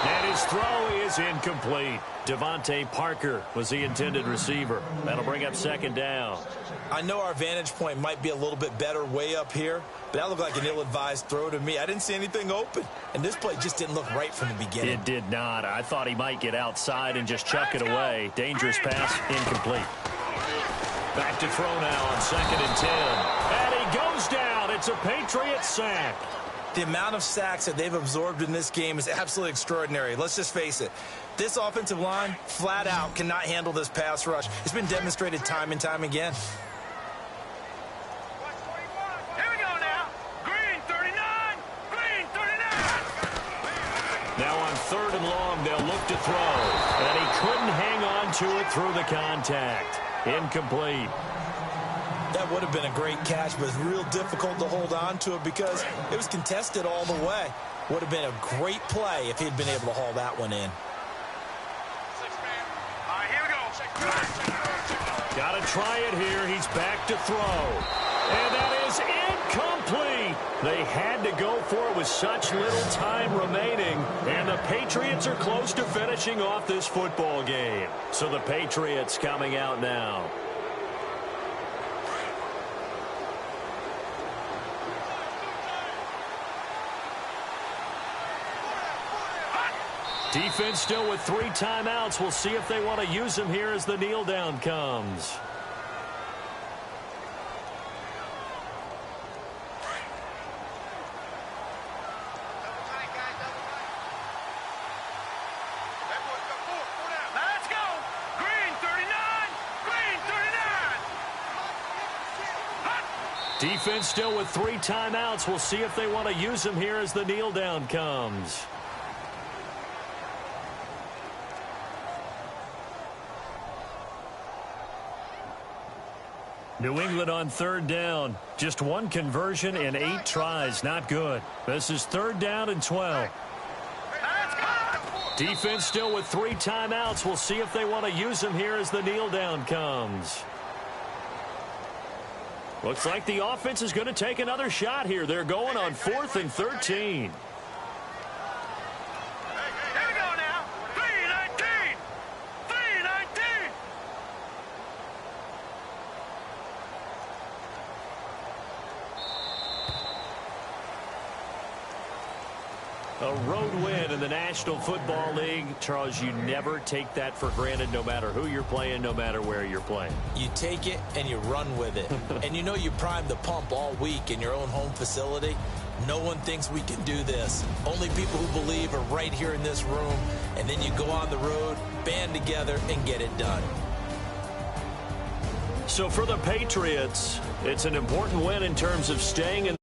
S2: And his throw is incomplete. Devontae Parker was the intended receiver. That'll bring up second down.
S3: I know our vantage point might be a little bit better way up here, but that looked like an ill-advised throw to me. I didn't see anything open, and this play just didn't look right from the beginning.
S2: It did not. I thought he might get outside and just chuck it away. Dangerous pass, incomplete. Back to throw now on 2nd and 10. And he goes down. It's a Patriot sack.
S3: The amount of sacks that they've absorbed in this game is absolutely extraordinary. Let's just face it. This offensive line, flat out, cannot handle this pass rush. It's been demonstrated time and time again.
S4: Here we go now. Green 39. Green 39.
S2: Now on 3rd and long, they'll look to throw. And he couldn't hang on to it through the contact. Incomplete.
S3: That would have been a great catch, but it's real difficult to hold on to it because it was contested all the way. Would have been a great play if he'd been able to haul that one in.
S4: All right, here we go.
S2: Got to try it here. He's back to throw. And that is incomplete. They had to go for it with such little time remaining. And the Patriots are close to finishing off this football game. So the Patriots coming out now. Defense still with 3 timeouts. We'll see if they want to use them here as the kneel down comes.
S4: Let's go. Green 39. Green 39.
S2: Defense still with 3 timeouts. We'll see if they want to use them here as the kneel down comes. New England on 3rd down. Just 1 conversion in 8 tries. Not good. This is 3rd down and 12. Defense still with 3 timeouts. We'll see if they want to use them here as the kneel down comes. Looks like the offense is going to take another shot here. They're going on 4th and 13. A road win in the National Football League. Charles, you never take that for granted no matter who you're playing, no matter where you're playing.
S3: You take it and you run with it. And you know you primed the pump all week in your own home facility. No one thinks we can do this. Only people who believe are right here in this room. And then you go on the road, band together, and get it done.
S2: So for the Patriots, it's an important win in terms of staying in